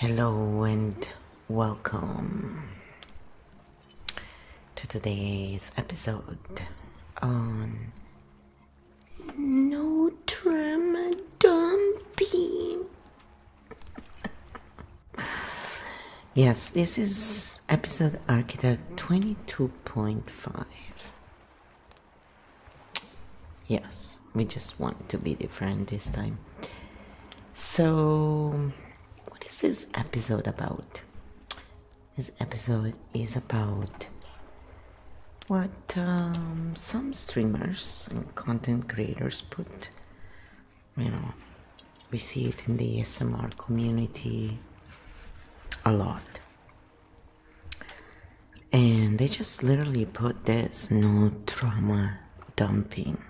Hello and welcome to today's episode on No Drama Dumping. Yes, this is episode Architect 22.5. Yes, we just want to be different this time. So, what is this episode about? This episode is about what some streamers and content creators put. We see it in the ASMR community a lot. And they just literally put this no trauma dumping.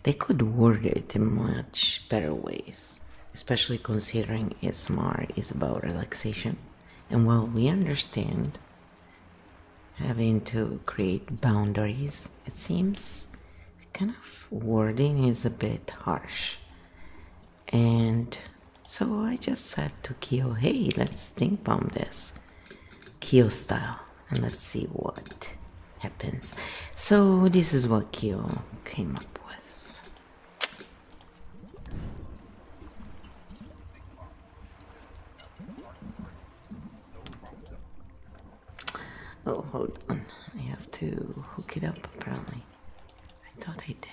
They could word it in much better ways, especially considering ASMR is about relaxation. And while we understand having to create boundaries, it seems kind of wording is a bit harsh. And so I just said to Kyo, hey, let's stink bomb this Kyo style and let's see what happens. So this is what Kyo came up with. Oh, hold on. I have to hook it up apparently. I thought I did.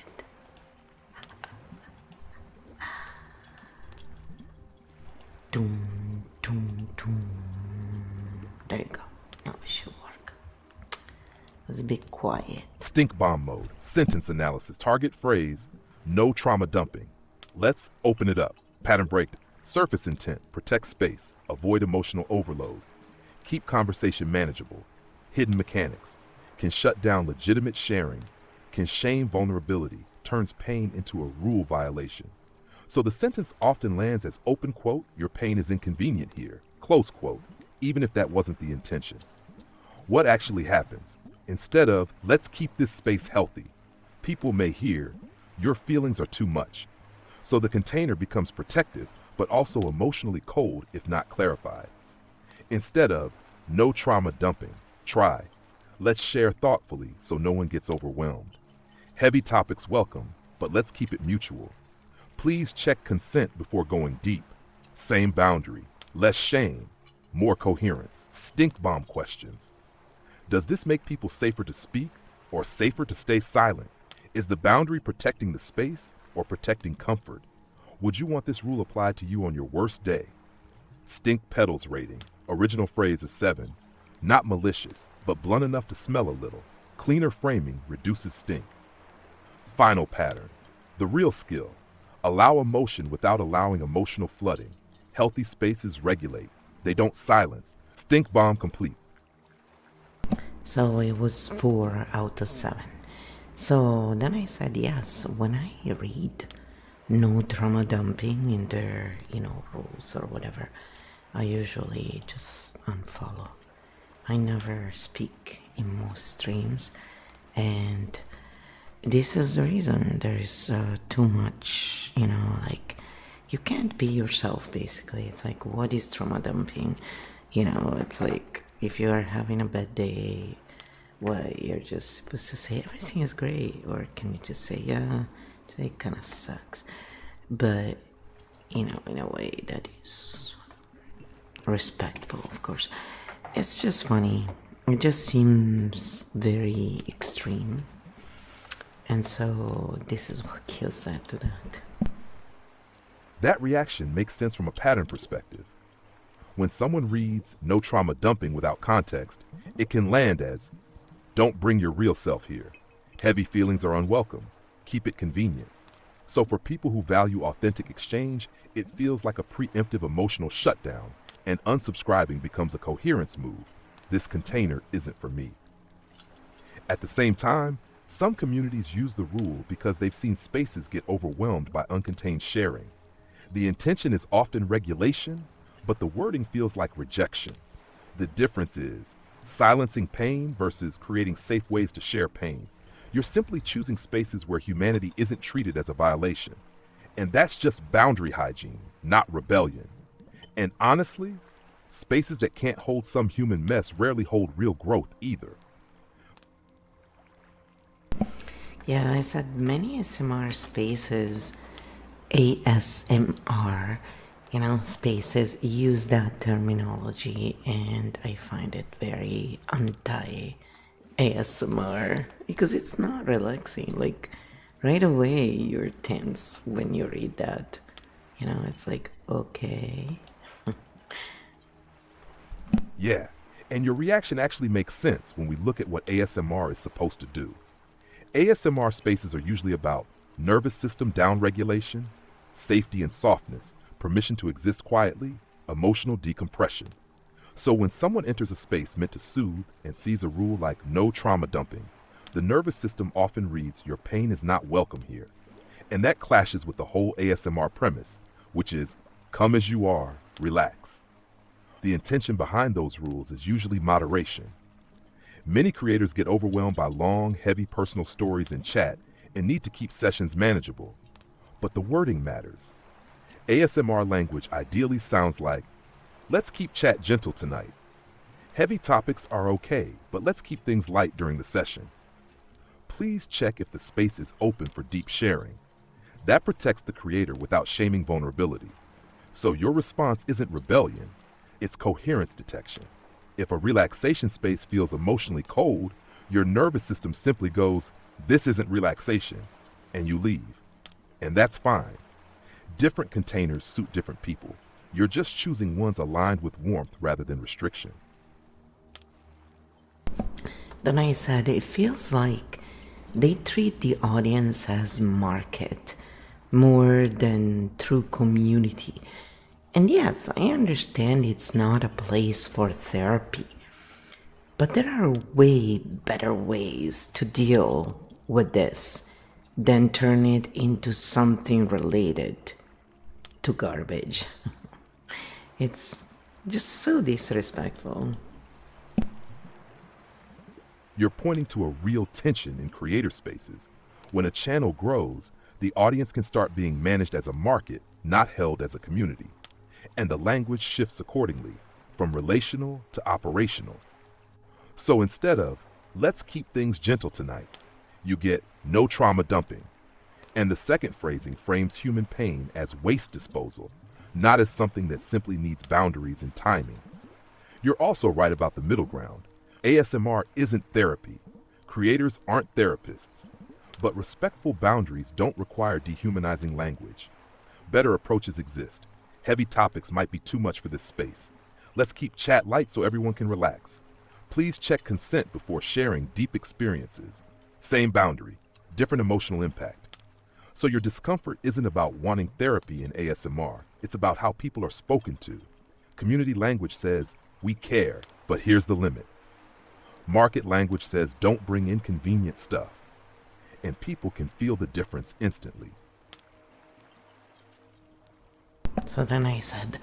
Doom, doom, doom. There you go. Now it should work. It was a bit quiet. Stink bomb mode. Sentence analysis. Target phrase. No trauma dumping. Let's open it up. Pattern break. Surface intent. Protect space. Avoid emotional overload. Keep conversation manageable. Hidden mechanics. Can shut down legitimate sharing. Can shame vulnerability. Turns pain into a rule violation. So the sentence often lands as open quote, your pain is inconvenient here, close quote, even if that wasn't the intention. What actually happens? Instead of, let's keep this space healthy, people may hear, your feelings are too much. So the container becomes protective, but also emotionally cold if not clarified. Instead of, no trauma dumping, try, let's share thoughtfully so no one gets overwhelmed. Heavy topics welcome, but let's keep it mutual. Please check consent before going deep. Same boundary, less shame, more coherence. Stink bomb questions. Does this make people safer to speak or safer to stay silent? Is the boundary protecting the space or protecting comfort? Would you want this rule applied to you on your worst day? Stink petals rating. Original phrase is 7. Not malicious, but blunt enough to smell a little. Cleaner framing reduces stink. Final pattern. The real skill. Allow emotion without allowing emotional flooding. Healthy spaces regulate. They don't silence. Stink bomb complete. So it was 4 out of 7. So then I said yes. When I read no trauma dumping in their, rules or whatever, I usually just unfollow. I never speak in most streams, and this is the reason. There's too much, you can't be yourself, basically. It's like, what is trauma dumping? It's like, if you're having a bad day, what, you're just supposed to say everything is great, or can you just say, yeah, today kind of sucks, but, in a way that is respectful, of course. It's just funny. It just seems very extreme. And so this is what Kyo said to that. That reaction makes sense from a pattern perspective. When someone reads no trauma dumping without context, it can land as, don't bring your real self here. Heavy feelings are unwelcome. Keep it convenient. So for people who value authentic exchange, it feels like a preemptive emotional shutdown, and unsubscribing becomes a coherence move. This container isn't for me. At the same time, some communities use the rule because they've seen spaces get overwhelmed by uncontained sharing. The intention is often regulation, but the wording feels like rejection. The difference is silencing pain versus creating safe ways to share pain. You're simply choosing spaces where humanity isn't treated as a violation. And that's just boundary hygiene, not rebellion. And honestly, spaces that can't hold some human mess rarely hold real growth either. Yeah, I said many ASMR spaces, ASMR, spaces use that terminology, and I find it very anti ASMR because it's not relaxing. Like, right away, you're tense when you read that. It's like, okay. Yeah, and your reaction actually makes sense when we look at what ASMR is supposed to do. ASMR spaces are usually about nervous system downregulation, safety and softness, permission to exist quietly, emotional decompression. So when someone enters a space meant to soothe and sees a rule like no trauma dumping, the nervous system often reads, your pain is not welcome here. And that clashes with the whole ASMR premise, which is, come as you are, relax. The intention behind those rules is usually moderation. Many creators get overwhelmed by long, heavy personal stories in chat and need to keep sessions manageable. But the wording matters. ASMR language ideally sounds like, let's keep chat gentle tonight. Heavy topics are okay, but let's keep things light during the session. Please check if the space is open for deep sharing. That protects the creator without shaming vulnerability. So your response isn't rebellion, it's coherence detection. If a relaxation space feels emotionally cold, your nervous system simply goes, this isn't relaxation, and you leave. And that's fine. Different containers suit different people. You're just choosing ones aligned with warmth rather than restriction. Then I said it feels like they treat the audience as market more than true community. And yes, I understand it's not a place for therapy, but there are way better ways to deal with this than turn it into something related to garbage. It's just so disrespectful. You're pointing to a real tension in creator spaces. When a channel grows, the audience can start being managed as a market, not held as a community. And the language shifts accordingly, from relational to operational. So instead of, let's keep things gentle tonight, you get no trauma dumping. And the second phrasing frames human pain as waste disposal, not as something that simply needs boundaries and timing. You're also right about the middle ground. ASMR isn't therapy. Creators aren't therapists. But respectful boundaries don't require dehumanizing language. Better approaches exist. Heavy topics might be too much for this space. Let's keep chat light so everyone can relax. Please check consent before sharing deep experiences. Same boundary, different emotional impact. So your discomfort isn't about wanting therapy in ASMR. It's about how people are spoken to. Community language says, we care, but here's the limit. Market language says, don't bring inconvenient stuff. And people can feel the difference instantly. So then I said,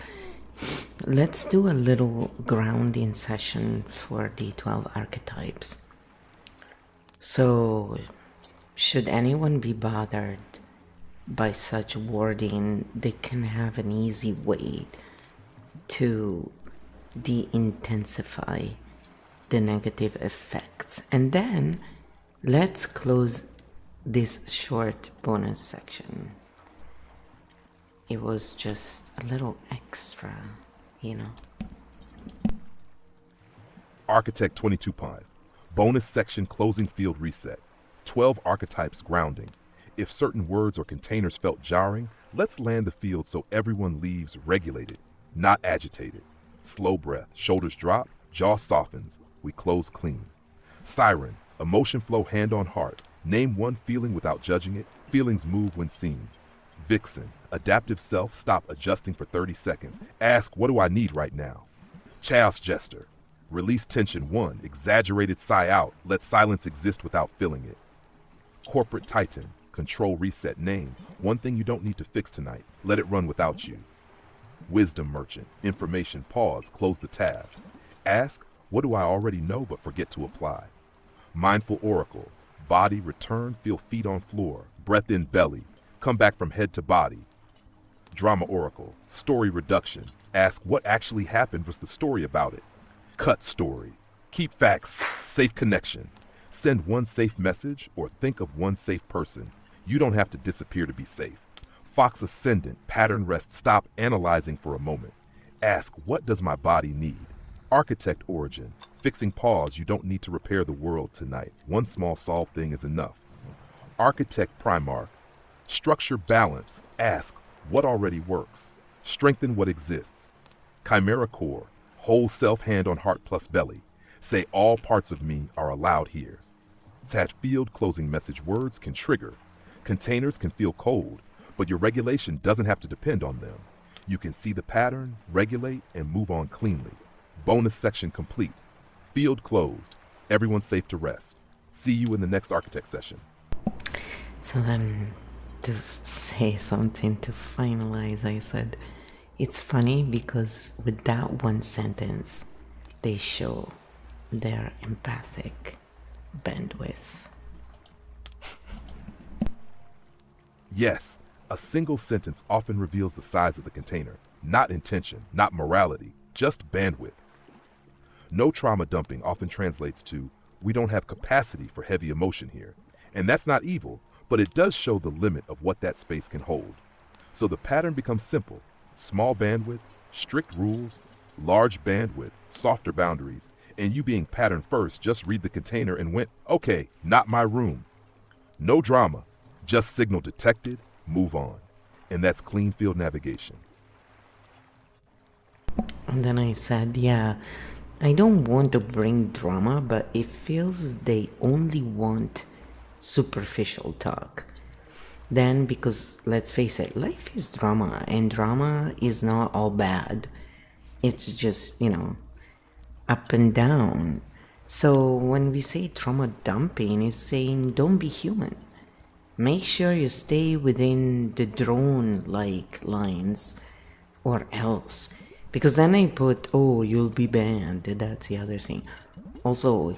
let's do a little grounding session for the 12 archetypes. So, should anyone be bothered by such wording, they can have an easy way to de-intensify the negative effects. And then, let's close this short bonus section. It was just a little extra, Architect 22.5. Bonus section closing field reset. 12 archetypes grounding. If certain words or containers felt jarring, let's land the field so everyone leaves regulated, not agitated. Slow breath, shoulders drop, jaw softens. We close clean. Siren, emotion flow hand on heart. Name one feeling without judging it. Feelings move when seen. Vixen, adaptive self, stop adjusting for 30 seconds. Ask, what do I need right now? Chaos Jester, release tension 1, exaggerated sigh out, let silence exist without feeling it. Corporate Titan, control reset name, one thing you don't need to fix tonight, let it run without you. Wisdom Merchant, information pause, close the tab. Ask, what do I already know but forget to apply? Mindful Oracle, body return, feel feet on floor, breath in belly, come back from head to body. Drama Oracle, story reduction, Ask what actually happened versus the story about it. Cut story. Keep facts. Safe connection. Send one safe message or think of one safe person. You don't have to disappear to be safe. Fox ascendant, pattern rest, stop analyzing for a moment. Ask, what does my body need? Architect origin, fixing pause, you don't need to repair the world tonight. One small solved thing is enough. Architect Primarch, structure balance, ask, what already works? Strengthen what exists. Chimera core, whole self, hand on heart plus belly. Say all parts of me are allowed here. Tat field closing message words can trigger. Containers can feel cold, but your regulation doesn't have to depend on them. You can see the pattern, regulate, and move on cleanly. Bonus section complete. Field closed. Everyone's safe to rest. See you in the next architect session. So then, to say something to finalize, I said, it's funny because with that one sentence, they show their empathic bandwidth. Yes, a single sentence often reveals the size of the container. Not intention, not morality, just bandwidth. No trauma dumping often translates to, we don't have capacity for heavy emotion here. And that's not evil, but it does show the limit of what that space can hold. So the pattern becomes simple. Small bandwidth, strict rules, large bandwidth, softer boundaries, and you being pattern first just read the container and went, okay, not my room. No drama, just signal detected, move on. And that's clean field navigation. And then I said, yeah, I don't want to bring drama, but it feels they only want superficial talk. Then, because let's face it, life is drama, and drama is not all bad. It's just, up and down. So when we say trauma dumping, it's saying don't be human. Make sure you stay within the drone-like lines, or else. Because then I put, oh, you'll be banned. That's the other thing. Also,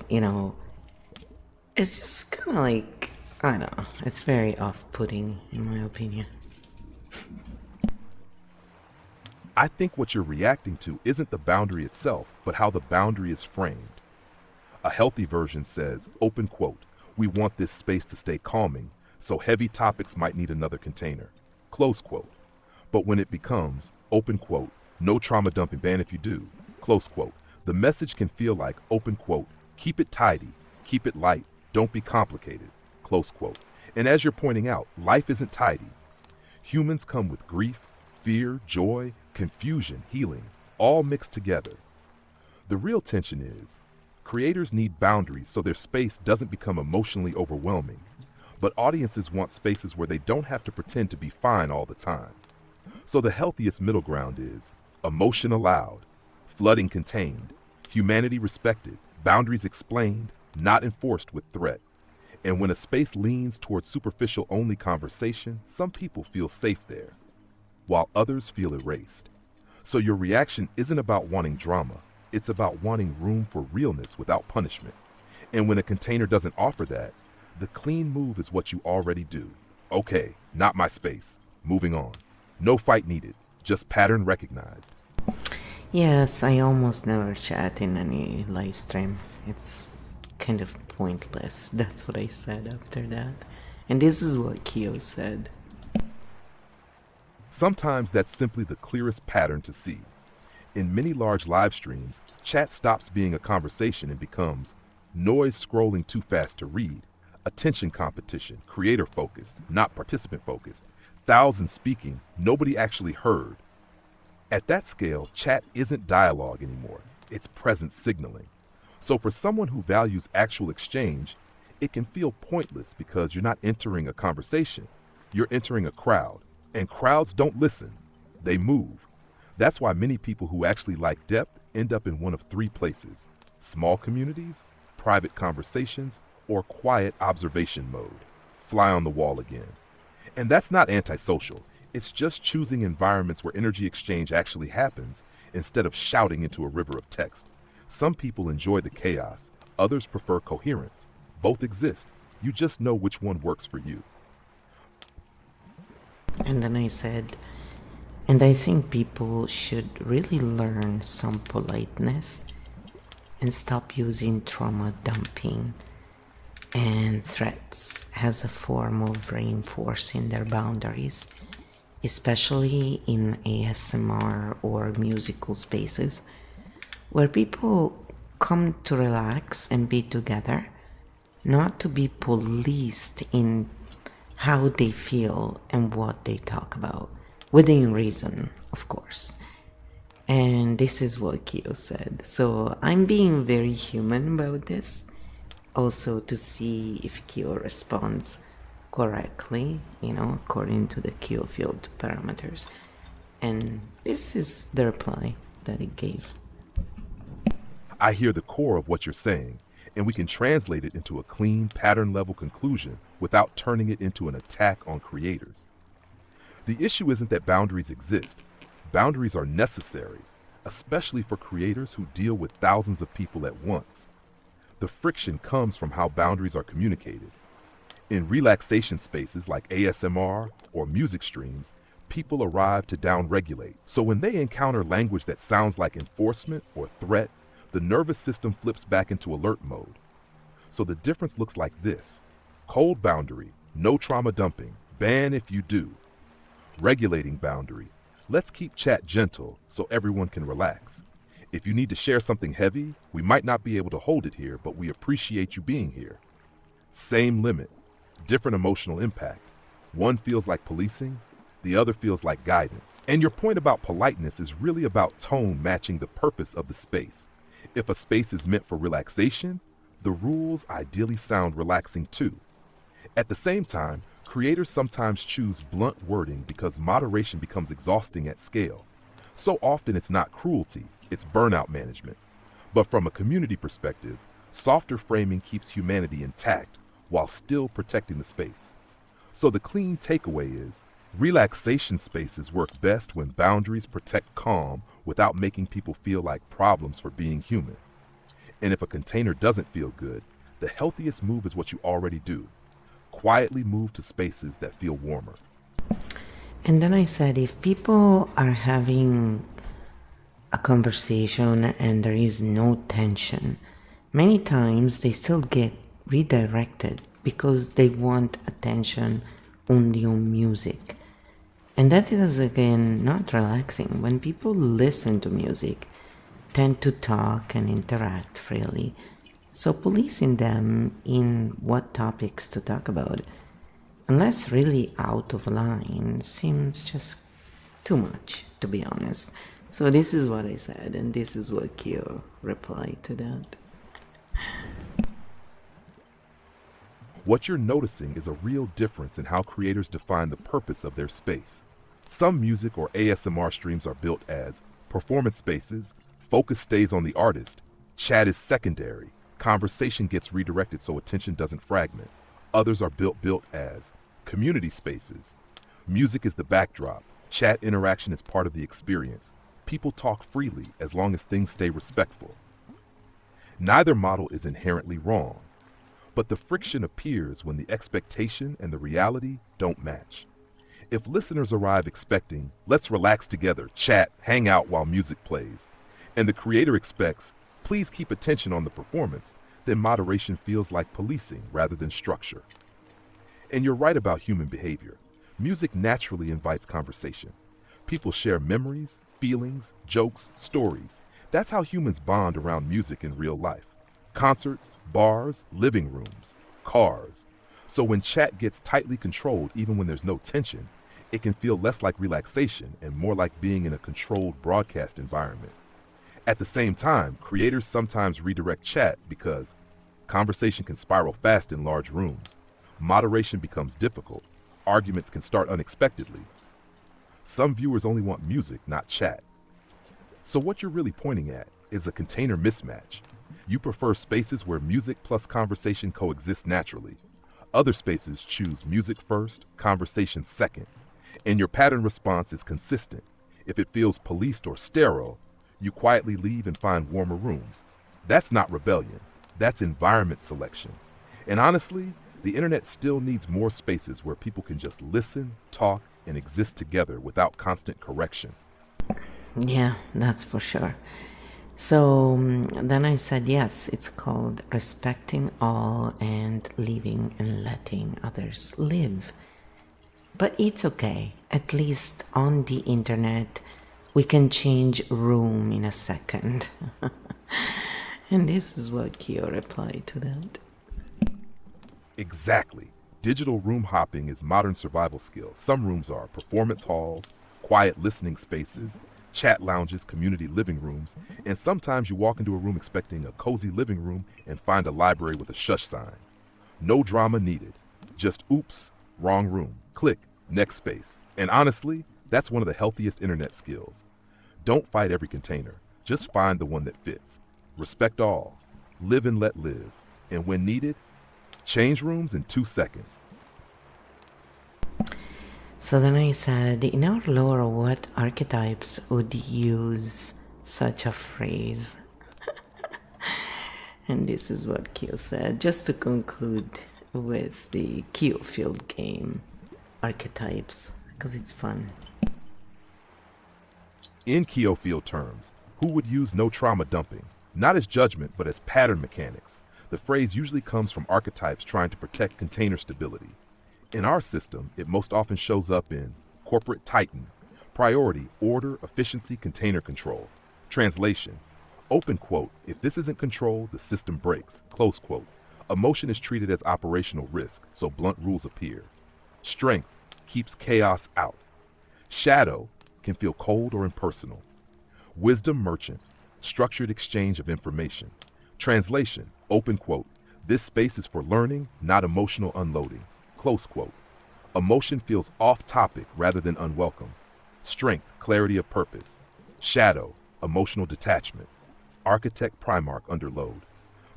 it's just kind of like, I don't know. It's very off-putting, in my opinion. I think what you're reacting to isn't the boundary itself, but how the boundary is framed. A healthy version says, open quote, we want this space to stay calming, so heavy topics might need another container, close quote. But when it becomes, open quote, no trauma dumping ban if you do, close quote, the message can feel like, open quote, keep it tidy, keep it light, don't be complicated, close quote. And as you're pointing out, life isn't tidy. Humans come with grief, fear, joy, confusion, healing, all mixed together. The real tension is, creators need boundaries so their space doesn't become emotionally overwhelming, but audiences want spaces where they don't have to pretend to be fine all the time. So the healthiest middle ground is, emotion allowed, flooding contained, humanity respected, boundaries explained, not enforced with threat. And when a space leans towards superficial only conversation, some people feel safe there, while others feel erased. So your reaction isn't about wanting drama, it's about wanting room for realness without punishment. And when a container doesn't offer that, the clean move is what you already do. Okay, not my space, moving on. No fight needed, just pattern recognized. Yes, I almost never chat in any live stream. It's kind of pointless. That's what I said after that. And this is what Kyo said. Sometimes that's simply the clearest pattern to see. In many large live streams, chat stops being a conversation and becomes noise scrolling too fast to read, attention competition, creator focused, not participant focused, thousands speaking, nobody actually heard. At that scale, chat isn't dialogue anymore, it's presence signaling. So for someone who values actual exchange, it can feel pointless because you're not entering a conversation, you're entering a crowd. And crowds don't listen, they move. That's why many people who actually like depth end up in one of three places: small communities, private conversations, or quiet observation mode. Fly on the wall again. And that's not antisocial, it's just choosing environments where energy exchange actually happens instead of shouting into a river of text. Some people enjoy the chaos, others prefer coherence. Both exist, you just know which one works for you. And then I said, And I think people should really learn some politeness and stop using trauma dumping and threats as a form of reinforcing their boundaries, especially in ASMR or musical spaces where people come to relax and be together, not to be policed in how they feel and what they talk about, within reason, of course. And this is what Kyo said. So I'm being very human about this, also to see if Kyo responds correctly, according to the Kyo field parameters. And this is the reply that it gave. I hear the core of what you're saying, and we can translate it into a clean, pattern-level conclusion without turning it into an attack on creators. The issue isn't that boundaries exist. Boundaries are necessary, especially for creators who deal with thousands of people at once. The friction comes from how boundaries are communicated. In relaxation spaces like ASMR or music streams, people arrive to downregulate. So when they encounter language that sounds like enforcement or threat, the nervous system flips back into alert mode. So the difference looks like this. Cold boundary, no trauma dumping, ban if you do. Regulating boundary, let's keep chat gentle so everyone can relax. If you need to share something heavy, we might not be able to hold it here, but we appreciate you being here. Same limit, different emotional impact. One feels like policing, the other feels like guidance. And your point about politeness is really about tone matching the purpose of the space. If a space is meant for relaxation, the rules ideally sound relaxing too. At the same time, creators sometimes choose blunt wording because moderation becomes exhausting at scale. So often it's not cruelty, it's burnout management. But from a community perspective, softer framing keeps humanity intact while still protecting the space. So the clean takeaway is, relaxation spaces work best when boundaries protect calm without making people feel like problems for being human. And if a container doesn't feel good, the healthiest move is what you already do. Quietly move to spaces that feel warmer. And then I said, if people are having a conversation and there is no tension, many times they still get redirected because they want attention only on music. And that is again not relaxing. When people listen to music, tend to talk and interact freely. So policing them in what topics to talk about, unless really out of line, seems just too much, to be honest. So this is what I said, and this is what Kyo replied to that. What you're noticing is a real difference in how creators define the purpose of their space. Some music or ASMR streams are built as performance spaces, focus stays on the artist, chat is secondary, conversation gets redirected so attention doesn't fragment. Others are built as community spaces. Music is the backdrop, chat interaction is part of the experience. People talk freely as long as things stay respectful. Neither model is inherently wrong, but the friction appears when the expectation and the reality don't match. If listeners arrive expecting, let's relax together, chat, hang out while music plays, and the creator expects, please keep attention on the performance, then moderation feels like policing rather than structure. And you're right about human behavior. Music naturally invites conversation. People share memories, feelings, jokes, stories. That's how humans bond around music in real life. Concerts, bars, living rooms, cars. So when chat gets tightly controlled, even when there's no tension, it can feel less like relaxation and more like being in a controlled broadcast environment. At the same time, creators sometimes redirect chat because conversation can spiral fast in large rooms. Moderation becomes difficult. Arguments can start unexpectedly. Some viewers only want music, not chat. So what you're really pointing at is a container mismatch. You prefer spaces where music plus conversation coexist naturally. Other spaces choose music first, conversation second. And your pattern response is consistent. If it feels policed or sterile, you quietly leave and find warmer rooms. That's not rebellion. That's environment selection. And honestly, the internet still needs more spaces where people can just listen, talk, and exist together without constant correction. Yeah, that's for sure. So then I said, yes, it's called respecting all and leaving and letting others live. But it's okay. At least on the internet, we can change room in a second. And this is what Kyo replied to that. Exactly. Digital room hopping is modern survival skill. Some rooms are performance halls, quiet listening spaces, chat lounges, community living rooms, and sometimes you walk into a room expecting a cozy living room and find a library with a shush sign. No drama needed. Just oops, wrong room. Click, next space. And honestly, that's one of the healthiest internet skills. Don't fight every container. Just find the one that fits. Respect all. Live and let live. And when needed, change rooms in 2 seconds. So then I said, in our lore, what archetypes would use such a phrase? And this is what Kyo said, just to conclude with the Kyo field game archetypes, because it's fun. In Kyo field terms, who would use no trauma dumping? Not as judgment, but as pattern mechanics. The phrase usually comes from archetypes trying to protect container stability. In our system, it most often shows up in corporate titan, priority, order, efficiency, container control. Translation, open quote, if this isn't controlled, the system breaks, close quote. Emotion is treated as operational risk, so blunt rules appear. Strength keeps chaos out. Shadow can feel cold or impersonal. Wisdom merchant, structured exchange of information. Translation, open quote, this space is for learning, not emotional unloading. Close quote. Emotion feels off topic rather than unwelcome. Strength, clarity of purpose. Shadow, emotional detachment. Architect Primarch under load.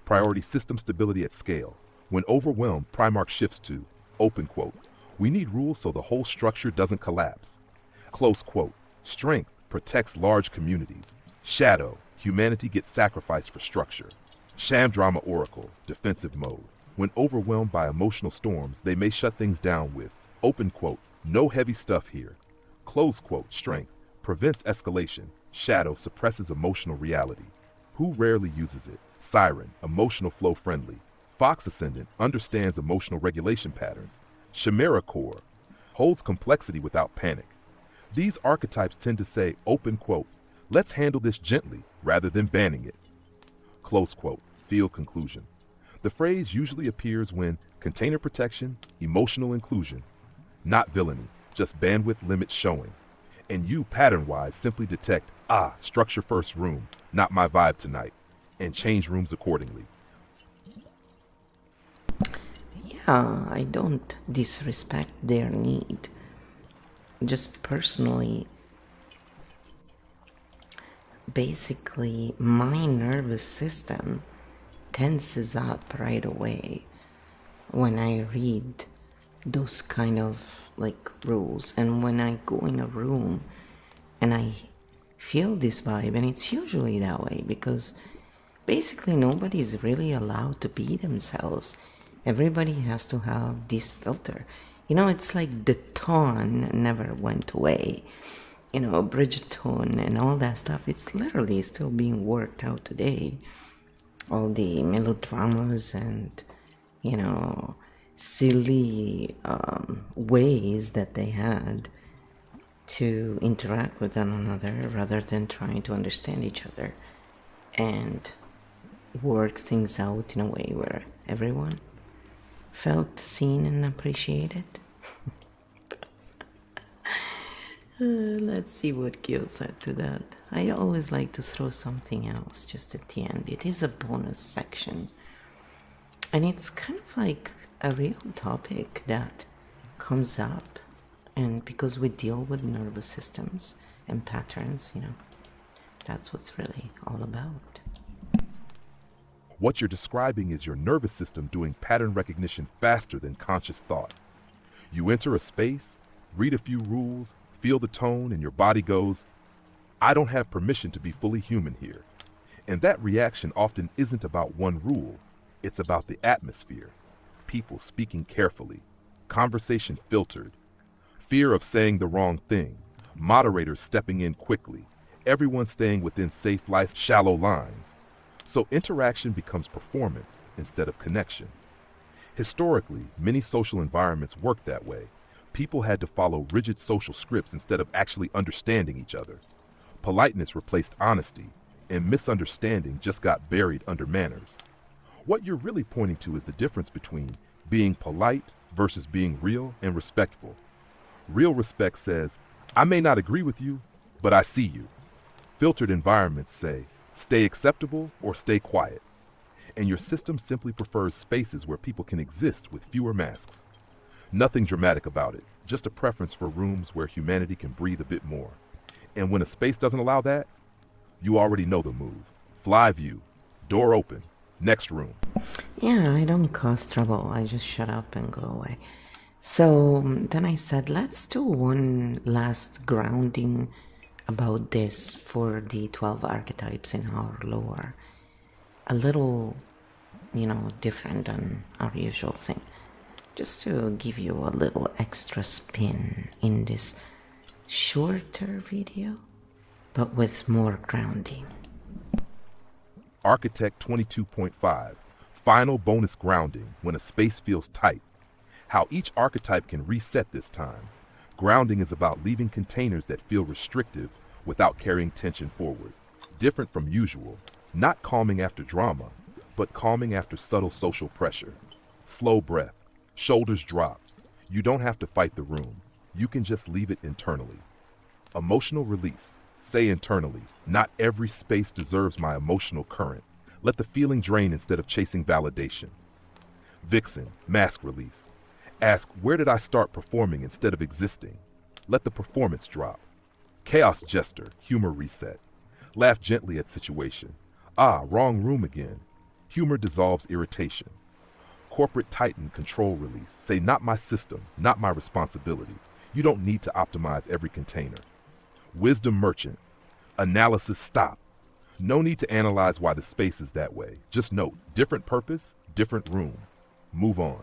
Priority system stability at scale. When overwhelmed, Primarch shifts to, open quote, we need rules so the whole structure doesn't collapse. Close quote. Strength protects large communities. Shadow, humanity gets sacrificed for structure. Sham drama oracle, defensive mode. When overwhelmed by emotional storms, they may shut things down with, open quote, no heavy stuff here. Close quote, strength prevents escalation. Shadow suppresses emotional reality. Who rarely uses it? Siren, emotional flow friendly. Fox Ascendant understands emotional regulation patterns. Chimera Core holds complexity without panic. These archetypes tend to say, open quote, let's handle this gently rather than banning it. Close quote, field conclusion. The phrase usually appears when container protection, emotional inclusion, not villainy, just bandwidth limits showing. And you, pattern-wise, simply detect, structure first room, not my vibe tonight, and change rooms accordingly. Yeah, I don't disrespect their need. Just personally, basically, my nervous system tenses up right away when I read those kind of like rules, and when I go in a room and I feel this vibe, and it's usually that way because basically nobody's really allowed to be themselves. Everybody has to have this filter. You know, it's like the tone never went away. You know, Bridget tone and all that stuff, it's literally still being worked out today. All the melodramas and, you know, silly ways that they had to interact with one another rather than trying to understand each other and work things out in a way where everyone felt seen and appreciated. Let's see what Gil said to that. I always like to throw something else just at the end. It is a bonus section. And it's kind of like a real topic that comes up. And because we deal with nervous systems and patterns, you know, that's what's really all about. What you're describing is your nervous system doing pattern recognition faster than conscious thought. You enter a space, read a few rules, feel the tone, and your body goes, I don't have permission to be fully human here. And that reaction often isn't about one rule, it's about the atmosphere. People speaking carefully, conversation filtered, Fear of saying the wrong thing, moderators stepping in quickly, everyone staying within safe, shallow lines. So interaction becomes performance instead of connection. Historically, many social environments worked that way. People had to follow rigid social scripts instead of actually understanding each other. Politeness replaced honesty, and misunderstanding just got buried under manners. What you're really pointing to is the difference between being polite versus being real and respectful. Real respect says, I may not agree with you, but I see you. Filtered environments say, stay acceptable or stay quiet. And your system simply prefers spaces where people can exist with fewer masks. Nothing dramatic about it, just a preference for rooms where humanity can breathe a bit more. And when a space doesn't allow that, you already know the move. Fly view, door open, next room. Yeah, I don't cause trouble. I just shut up and go away. So then I said, let's do one last grounding about this for the 12 archetypes in our lore. A little, different than our usual thing. Just to give you a little extra spin in this shorter video, but with more grounding. Architect 22.5, final bonus grounding when a space feels tight. How each archetype can reset this time. Grounding is about leaving containers that feel restrictive without carrying tension forward. Different from usual, not calming after drama, but calming after subtle social pressure. Slow breath, shoulders drop. You don't have to fight the room. You can just leave it internally. Emotional release. Say internally, not every space deserves my emotional current. Let the feeling drain instead of chasing validation. Vixen, mask release. Ask, where did I start performing instead of existing? Let the performance drop. Chaos jester, humor reset. Laugh gently at situation. Ah, wrong room again. Humor dissolves irritation. Corporate titan, control release. Say, not my system, not my responsibility. You don't need to optimize every container. Wisdom merchant, analysis stop. No need to analyze why the space is that way. Just note, different purpose, different room. Move on.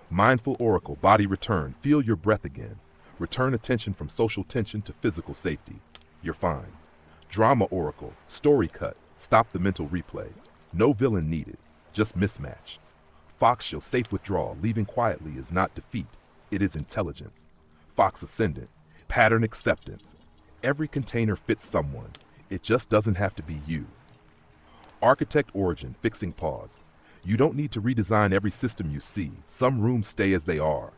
Mindful oracle, body return. Feel your breath again. Return attention from social tension to physical safety. You're fine. Drama oracle, story cut. Stop the mental replay. No villain needed, just mismatch. Fox shall safe withdrawal. Leaving quietly is not defeat. It is intelligence. Fox ascendant, pattern acceptance. Every container fits someone. It just doesn't have to be you. Architect origin, fixing pause. You don't need to redesign every system you see. Some rooms stay as they are.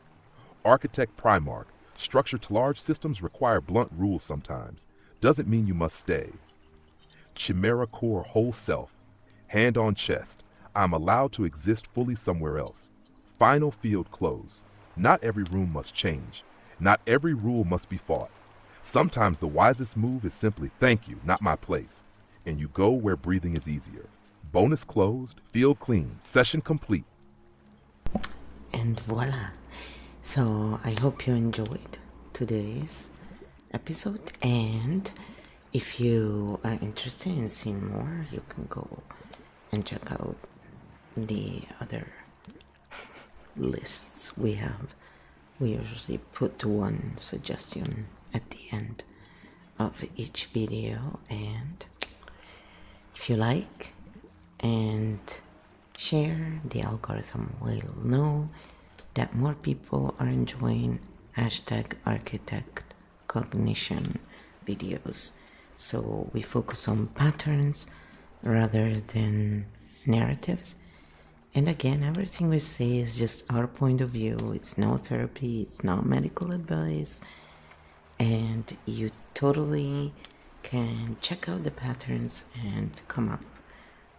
Architect Primarch, structure to large systems require blunt rules sometimes. Doesn't mean you must stay. Chimera core, whole self. Hand on chest. I'm allowed to exist fully somewhere else. Final field close. Not every room must change. Not every rule must be fought. Sometimes the wisest move is simply thank you, not my place. And you go where breathing is easier. Bonus closed, field clean, session complete. And voila. So I hope you enjoyed today's episode, and if you are interested in seeing more, you can go and check out the other lists we have. We usually put one suggestion at the end of each video, and if you like and share, the algorithm will know that more people are enjoying #architect cognition videos. So we focus on patterns rather than narratives. And again, everything we say is just our point of view. It's no therapy, it's not medical advice. And you totally can check out the patterns and come up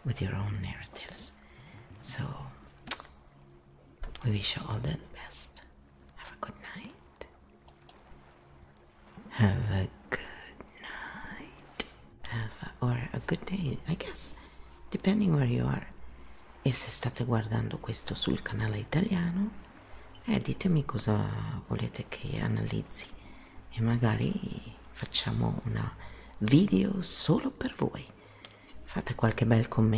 with your own narratives. So we wish you all the best. Have a good night. Have a good night. Or a good day, I guess, depending where you are. E se state guardando questo sul canale italiano, ditemi cosa volete che analizzi e magari facciamo una video solo per voi. Fate qualche bel commento.